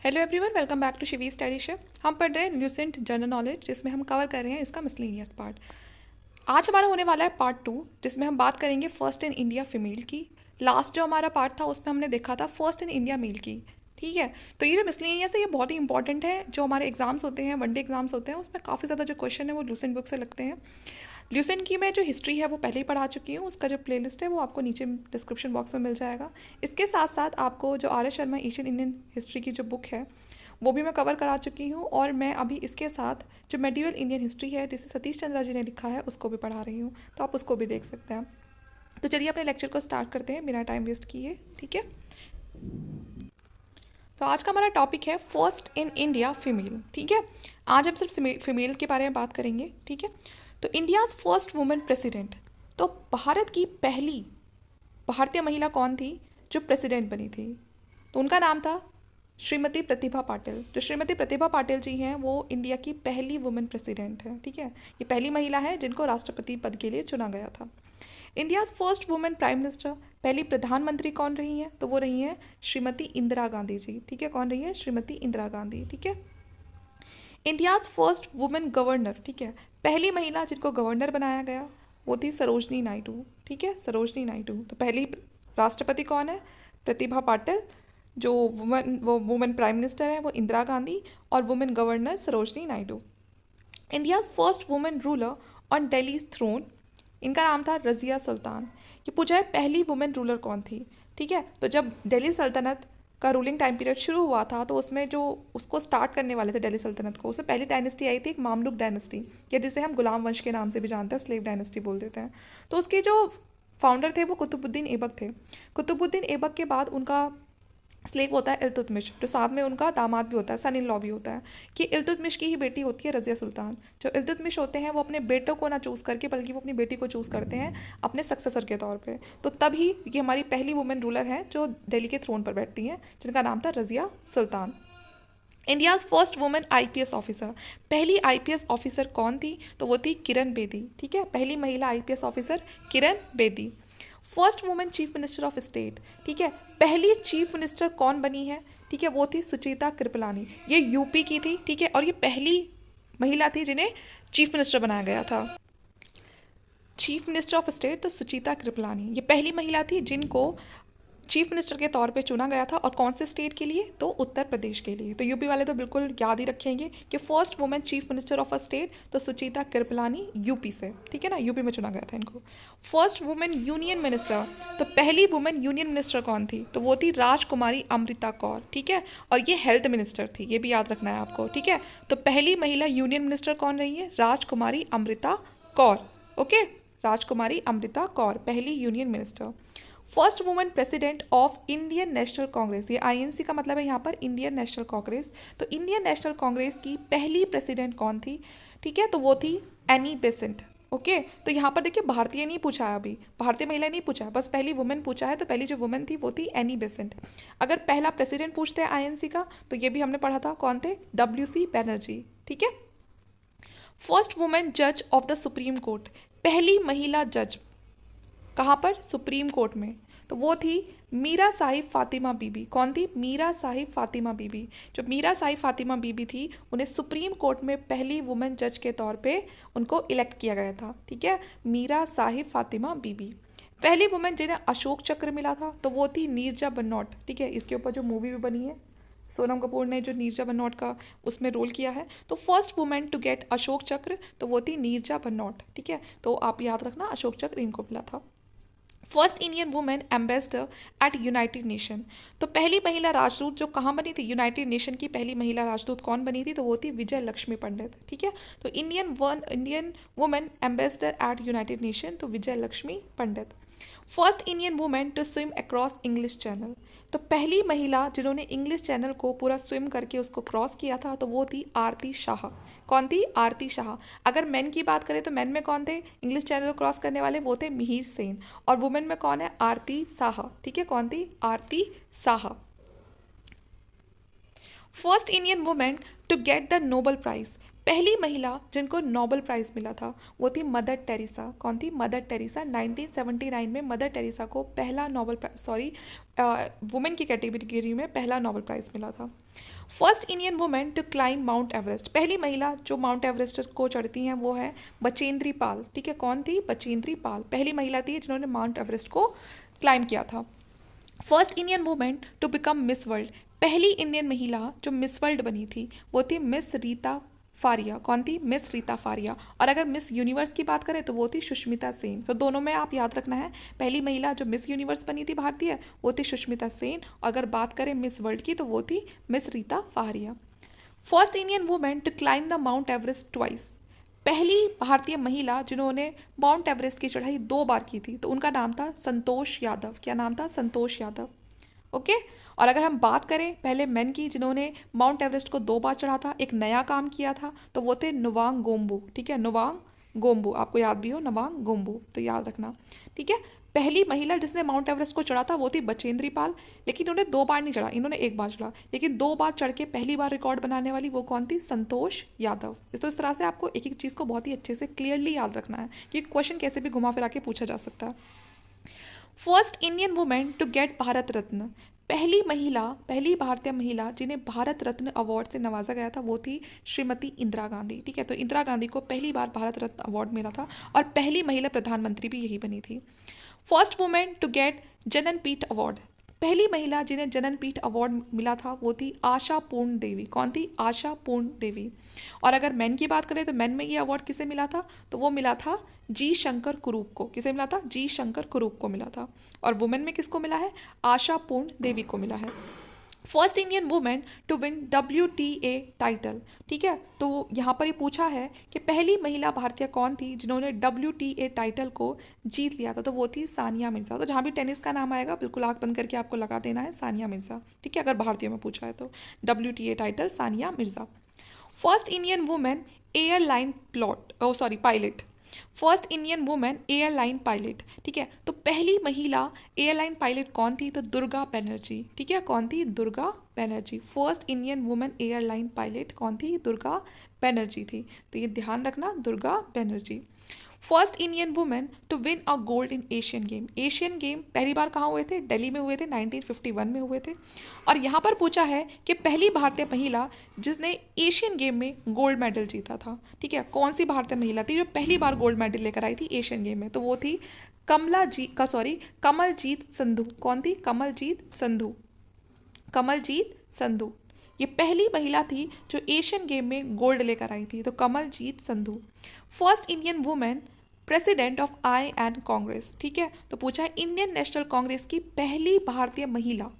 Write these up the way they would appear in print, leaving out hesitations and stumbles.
Hello everyone, welcome back to Shivi study ship. हम पढ़ रहे हैं ल्यूसेंट जनरल नॉलेज, जिसमें हम कवर कर रहे हैं इसका मिसलेनियस पार्ट। आज हमारा होने वाला है पार्ट 2, जिसमें हम बात करेंगे फर्स्ट इन इंडिया फीमेल की। लास्ट जो हमारा पार्ट था उसमें हमने देखा था फर्स्ट इन इंडिया मेल की। ठीक है, तो ये जो मिसलेनियस है ये बहुत ही इंपॉर्टेंट है। जो हमारे एग्जाम्स होते हैं, वनडे एग्जाम्स होते हैं, उसमें काफ़ी ज़्यादा जो क्वेश्चन है वो ल्यूसेंट बुक से लगते हैं। ल्यूसेंट की मैं जो हिस्ट्री है वो पहले ही पढ़ा चुकी हूँ। उसका जो प्लेलिस्ट है वो आपको नीचे डिस्क्रिप्शन बॉक्स में मिल जाएगा। इसके साथ साथ आपको जो R S Sharma Asian Indian history की जो बुक है वो भी मैं कवर करा चुकी हूँ। और मैं अभी इसके साथ जो मेडिवल इंडियन हिस्ट्री है जिसे सतीश चंद्रा जी ने लिखा है उसको भी पढ़ा रही हूँ, तो आप उसको भी देख सकते हैं। तो चलिए अपने लेक्चर को स्टार्ट करते हैं बिना टाइम वेस्ट किए। ठीक है, तो आज का हमारा टॉपिक है फर्स्ट इन इंडिया फीमेल। ठीक है, आज हम सिर्फ फीमेल के बारे में बात करेंगे। ठीक है, तो इंडियाज़ फर्स्ट वुमेन प्रेसिडेंट, तो भारत की पहली भारतीय महिला कौन थी जो प्रेसिडेंट बनी थी? तो उनका नाम था श्रीमती प्रतिभा पाटिल। जो श्रीमती प्रतिभा पाटिल जी हैं वो इंडिया की पहली वुमेन प्रेसिडेंट है। ठीक है, ये पहली महिला है जिनको राष्ट्रपति पद के लिए चुना गया था। India's first women prime minister, पहली प्रधानमंत्री कौन रही हैं? तो वो रही हैं श्रीमती इंदिरा गांधी जी। ठीक है, कौन रही है? श्रीमती इंदिरा गांधी। ठीक है, इंडियाज़ फर्स्ट वुमेन गवर्नर, ठीक है, पहली महिला जिनको गवर्नर बनाया गया वो थी सरोजनी नायडू। ठीक है, सरोजनी नायडू। तो पहली राष्ट्रपति कौन है? प्रतिभा पाटिल। जो वुमेन प्राइम मिनिस्टर है वो इंदिरा गांधी, और women governor Sarojini Naidu. India's first women ruler on Delhi throne, इनका नाम था रज़िया सुल्तान। ये पूछा है पहली वुमेन रूलर कौन थी। ठीक है, तो जब दिल्ली सल्तनत का रूलिंग टाइम पीरियड शुरू हुआ था तो उसमें जो उसको स्टार्ट करने वाले थे दिल्ली सल्तनत को, उसमें पहली डायनेस्टी आई थी एक मामलुक डायनेस्टी, या जिसे हम गुलाम वंश के नाम से भी जानते हैं, स्लेव डायनेस्टी बोल देते हैं। तो उसके जो फाउंडर थे वो कुतुबुद्दीन ऐबक थे। कुतुबुद्दीन ऐबक के बाद उनका स्लेव होता है इल्तुतमिश, जो साथ में उनका दामाद भी होता है, सन इन लॉ भी होता है। कि इल्तुतमिश की ही बेटी होती है रज़िया सुल्तान। जो इल्तुतमिश होते हैं वो अपने बेटों को ना चूज़ करके बल्कि वो अपनी बेटी को चूज़ करते हैं अपने सक्सेसर के तौर पे। तो तभी ये हमारी पहली वुमेन रूलर हैं जो दिल्ली के थ्रोन पर बैठती हैं, जिनका नाम था Razia Sultan. India's first women IPS officer, पहली आईपीएस ऑफिसर कौन थी? तो वो थी किरण बेदी। ठीक है, पहली महिला IPS officer Kiran Bedi. First women chief minister of state, ठीक है, पहली चीफ मिनिस्टर कौन बनी है? ठीक है, वो थी सुचेता कृपलानी। ये यूपी की थी। ठीक है, और ये पहली महिला थी जिन्हें चीफ मिनिस्टर बनाया गया था। चीफ मिनिस्टर ऑफ स्टेट तो सुचेता कृपलानी, ये पहली महिला थी जिनको चीफ मिनिस्टर के तौर पे चुना गया था। और कौन से स्टेट के लिए? तो उत्तर प्रदेश के लिए। तो यूपी वाले तो बिल्कुल याद ही रखेंगे कि first women chief minister of a state तो सुचेता कृपलानी यूपी से। ठीक है ना, यूपी में चुना गया था इनको। फर्स्ट वुमेन यूनियन मिनिस्टर, तो पहली वुमेन यूनियन मिनिस्टर कौन थी? तो वो थी राजकुमारी अमृता कौर। ठीक है, और ये हेल्थ मिनिस्टर थी, ये भी याद रखना है आपको। ठीक है, तो पहली महिला यूनियन मिनिस्टर कौन रही है? राजकुमारी अमृता कौर। ओके, राजकुमारी अमृता कौर पहली union minister. First women president of Indian National Congress, ये आईएनसी का मतलब है यहाँ पर इंडियन नेशनल कांग्रेस। तो इंडियन नेशनल कांग्रेस की पहली प्रेसिडेंट कौन थी? ठीक है, तो वो थी एनी बेसेंट। ओके, तो यहाँ पर देखिए भारतीय नहीं पूछा है, अभी भारतीय महिला नहीं पूछा है, बस पहली वुमेन पूछा है। तो पहली जो वुमेन थी वो थी एनी बेसेंट। अगर पहला प्रेसिडेंट पूछते हैं आईएनसी का तो ये भी हमने पढ़ा था, कौन थे? WC बैनर्जी। ठीक है, फर्स्ट वुमेन जज ऑफ द सुप्रीम कोर्ट, पहली महिला जज कहाँ पर? सुप्रीम कोर्ट में। तो वो थी मीरा साहिब फातिमा बीबी। कौन थी? मीरा साहिब फातिमा बीबी। जो मीरा साहिब फातिमा बीबी थी उन्हें सुप्रीम कोर्ट में पहली वुमेन जज के तौर पे उनको इलेक्ट किया गया था। ठीक है, मीरा साहिब फातिमा बीबी। पहली वुमेन जिन्हें अशोक चक्र मिला था तो वो थी नीरजा बन्नौट। ठीक है, इसके ऊपर जो मूवी भी बनी है, सोनम कपूर ने जो नीरजा बन्नौट का उसमें रोल किया है। तो first women to get Ashok Chakra तो वो थी नीरजा बन्नौट। ठीक है, तो आप याद रखना अशोक चक्र इनको मिला था। First Indian women ambassador at United Nation, तो पहली महिला राजदूत जो कहाँ बनी थी? यूनाइटेड नेशन की पहली महिला राजदूत कौन बनी थी? तो वो थी विजय लक्ष्मी पंडित। ठीक है, तो Indian women ambassador at United Nation तो Vijay Lakshmi Pandit. First Indian women to swim across English Channel, तो पहली महिला जिन्होंने इंग्लिश चैनल को पूरा स्विम करके उसको क्रॉस किया था तो वो थी आरती शाह। कौन थी? आरती शाह। अगर मेन की बात करें तो मेन में कौन थे इंग्लिश चैनल को क्रॉस करने वाले? वो थे मिहिर सेन। और वुमेन में कौन है? आरती शाह। ठीक है, कौन थी? Aarti Shah. First Indian women to get the Nobel prize, पहली महिला जिनको नोबेल प्राइज़ मिला था वो थी मदर टेरेसा। कौन थी? Mother Teresa. 1979 में मदर टेरेसा को पहला वुमेन की कैटेगरी में पहला नोबेल प्राइज़ मिला था। First Indian women to climb Mount Everest, पहली महिला जो माउंट एवरेस्ट को चढ़ती हैं वो है बचेंद्री पाल। ठीक है, कौन थी? बचेंद्री पाल पहली महिला थी जिन्होंने माउंट एवरेस्ट को क्लाइम किया था। First Indian women to become Miss World, पहली इंडियन महिला जो मिस वर्ल्ड बनी थी वो थी मिस रीता फारिया। कौन थी? मिस रीता फारिया। और अगर मिस यूनिवर्स की बात करें तो वो थी सुष्मिता सेन। तो दोनों में आप याद रखना है, पहली महिला जो मिस यूनिवर्स बनी थी भारतीय वो थी सुष्मिता सेन, और अगर बात करें मिस वर्ल्ड की तो वो थी Miss Reita Faria. First Indian women to climb the Mount Everest twice, पहली भारतीय महिला जिन्होंने माउंट एवरेस्ट की चढ़ाई 2 बार की थी तो उनका नाम था संतोष यादव। क्या नाम था? संतोष यादव। ओके। और अगर हम बात करें पहले मेन की जिन्होंने माउंट एवरेस्ट को 2 बार चढ़ा था, एक नया काम किया था, तो वो थे नुवांग गोम्बू। ठीक है, नुवांग गोम्बू, आपको याद भी हो नुवांग गोम्बू, तो याद रखना। ठीक है, पहली महिला जिसने माउंट एवरेस्ट को चढ़ा था वो थी बचेंद्री पाल, लेकिन इन्होंने 2 बार नहीं चढ़ा, इन्होंने 1 बार चढ़ा, लेकिन 2 बार चढ़ के पहली बार रिकॉर्ड बनाने वाली वो कौन थी? संतोष यादव। तो इस तरह से आपको एक एक चीज़ को बहुत ही अच्छे से क्लियरली याद रखना है कि क्वेश्चन कैसे भी घुमा फिरा के पूछा जा सकता है। First Indian women to get Bharat Ratna, पहली भारतीय महिला जिन्हें भारत रत्न अवार्ड से नवाजा गया था वो थी श्रीमती इंदिरा गांधी। ठीक है, तो इंदिरा गांधी को पहली बार भारत रत्न अवार्ड मिला था और पहली महिला प्रधानमंत्री भी यही बनी थी। First women to get Jnanpith award, पहली महिला जिन्हें जननपीठ अवार्ड मिला था वो थी आशा पूर्ण देवी। कौन थी? आशा पूर्ण देवी। और अगर मैन की बात करें तो मैन में ये अवार्ड किसे मिला था? तो वो मिला था जी शंकर कुरूप को। किसे मिला था? जी शंकर कुरूप को मिला था। और वुमेन में किसको मिला है? आशा पूर्ण देवी को मिला है। First Indian women to win WTA title. ठीक है, तो यहाँ पर ये पूछा है कि पहली महिला भारतीय कौन थी जिन्होंने WTA टाइटल को जीत लिया था, तो वो थी सानिया मिर्ज़ा। तो जहाँ भी टेनिस का नाम आएगा बिल्कुल आँख बंद करके आपको लगा देना है सानिया मिर्ज़ा। ठीक है, अगर भारतीय में पूछा है तो WTA title Sania Mirza. First Indian women airline pilot, first Indian women airline pilot. ठीक है, तो पहली महिला एयरलाइन पायलट कौन थी? तो दुर्गा बनर्जी। ठीक है, कौन थी? Durga Banerjee. First Indian women airline pilot कौन थी? दुर्गा बनर्जी थी। तो ये ध्यान रखना, Durga Banerjee. First Indian women to win a gold in Asian game, Asian game पहली बार कहाँ हुए थे? दिल्ली में हुए थे, 1951 में हुए थे। और यहाँ पर पूछा है कि पहली भारतीय महिला जिसने एशियन गेम में गोल्ड मेडल जीता था। ठीक है, कौन सी भारतीय महिला थी जो पहली बार गोल्ड मेडल लेकर आई थी एशियन गेम में? तो वो थी कमलजीत संधू। कौन थी? कमलजीत संधू। कमलजीत संधू ये पहली महिला थी जो एशियन गेम में गोल्ड लेकर आई थी, तो Kamaljeet Sandhu. First Indian women president of IN Congress. ठीक है, तो पूछा है इंडियन नेशनल कांग्रेस की पहली भारतीय महिला।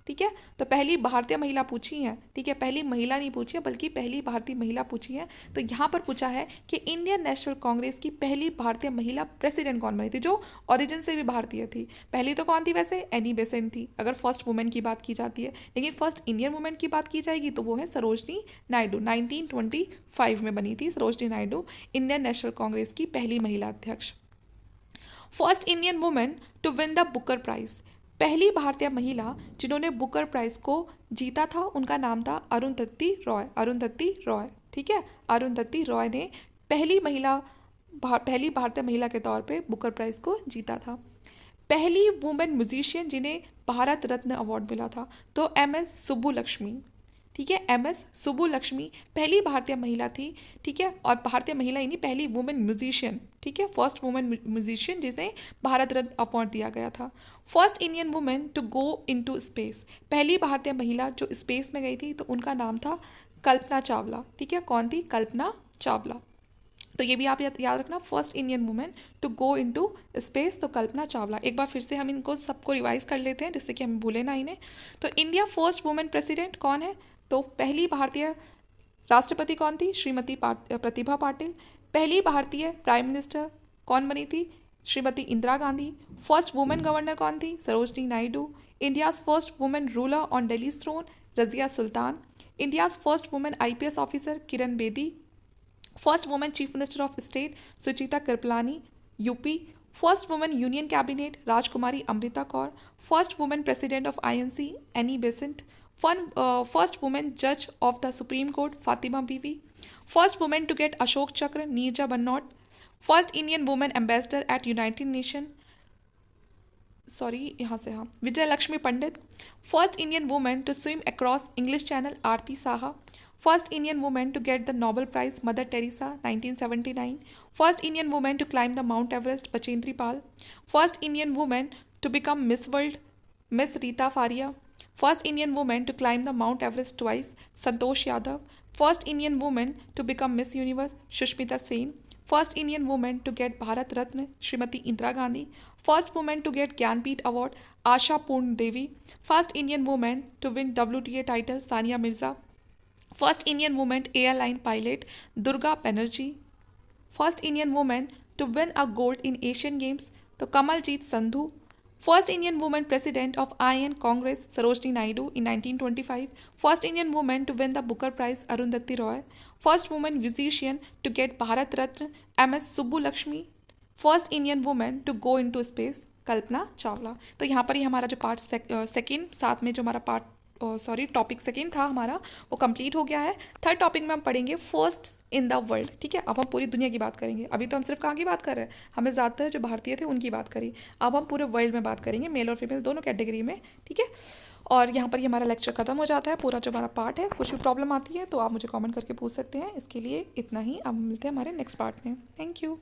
ठीक है, तो पहली भारतीय महिला पूछी है। ठीक है, पहली महिला नहीं पूछी है बल्कि पहली भारतीय महिला पूछी है। तो यहाँ पर पूछा है कि इंडियन नेशनल कांग्रेस की पहली भारतीय महिला प्रेसिडेंट कौन बनी थी जो ओरिजिन से भी भारतीय थी? पहली तो कौन थी वैसे? एनी बेसेंट थी अगर फर्स्ट वुमेन की बात की जाती है, लेकिन फर्स्ट इंडियन वुमेन की बात की जाएगी तो वो है सरोजनी नायडू। 1925 में बनी थी सरोजनी नायडू इंडियन नेशनल कांग्रेस की पहली महिला अध्यक्ष। First Indian women to win the Booker prize, पहली भारतीय महिला जिन्होंने बुकर प्राइज को जीता था उनका नाम था अरुंधति रॉय। अरुंधति रॉय। ठीक है, अरुंधति रॉय ने पहली भारतीय महिला के तौर पे बुकर प्राइज को जीता था। पहली वुमेन म्यूजिशियन जिन्हें भारत रत्न अवार्ड मिला था तो MS सुब्बुलक्ष्मी। ठीक है, MS सुब्बुलक्ष्मी पहली भारतीय महिला थी। ठीक है, और भारतीय महिला ही नहीं, पहली वुमेन म्यूजिशियन। ठीक है, फर्स्ट वुमेन म्यूजिशियन जिसे भारत रत्न अवार्ड दिया गया था। First Indian women to go into space, पहली भारतीय महिला जो स्पेस में गई थी तो उनका नाम था कल्पना चावला। ठीक है, कौन थी? कल्पना चावला। तो ये भी आप याद रखना, first Indian women to go into space तो कल्पना चावला। एक बार फिर से हम इनको सबको रिवाइज कर लेते हैं जिससे कि हम भूले ना इन्हें। तो इंडिया फर्स्ट वुमेन प्रेसिडेंट कौन है? तो पहली भारतीय राष्ट्रपति कौन थी? श्रीमती प्रतिभा पाटिल। पहली भारतीय प्राइम मिनिस्टर कौन बनी थी? Shrimati Indira Gandhi. First women governor कौन थी? Sarojini Naidu. India's first women ruler on Delhi throne Razia Sultan. India's first women IPS officer Kiran Bedi. First women chief minister of state Sucheta Kripalani UP। First women union cabinet Rajkumari Amrita Kaur. First women president of INC Annie Besant. First women जज of the Supreme Court Fatima Beevi. First women to get Ashok Chakra Neerja बन्नौट. First Indian women ambassador at United Nation, sorry यहाँ से, हाँ, Vijay Lakshmi Pandit. First Indian women to swim across English Channel Aarti Saha. First Indian women to get the Nobel prize Mother Teresa 1979. First Indian women to climb the Mount Everest Bachendri Pal. First Indian women to become Miss World Miss Reita Faria. First Indian women to climb the Mount Everest twice Santosh Yadav. First Indian women to become Miss Universe Sushmita Sen. First Indian women to get Bharat Ratna Shrimati Indira Gandhi. First women to get Jnanpith award Asha Purna Devi. First Indian women to win WTA title Sania Mirza. First Indian women airline pilot Durga Banerjee. First Indian women to win a gold in Asian Games तो Kamaljeet Sandhu. First Indian woman president of IN Congress Sarojini Naidu in 1925. First Indian woman to win the Booker Prize Arundhati Roy. First woman musician to get Bharat Ratna MS Subbulakshmi. First Indian woman to go into space Kalpana Chawla. तो यहाँ पर ही हमारा जो part second साथ में जो हमारा part topic second था हमारा वो कंप्लीट हो गया है. थर्ड टॉपिक में हम पढ़ेंगे फर्स्ट इन द वर्ल्ड. ठीक है, अब हम पूरी दुनिया की बात करेंगे. अभी तो हम सिर्फ कहाँ की बात कर रहे हैं, हमें ज़्यादातर जो भारतीय थे उनकी बात करी. अब हम पूरे वर्ल्ड में बात करेंगे, मेल और फीमेल दोनों कैटेगरी में. ठीक है, और यहाँ पर ही हमारा लेक्चर खत्म हो जाता है. पूरा जो हमारा पार्ट है, कुछ भी प्रॉब्लम आती है तो आप मुझे कमेंट करके पूछ सकते हैं. इसके लिए इतना ही. अब मिलते हैं हमारे नेक्स्ट पार्ट में. Thank you.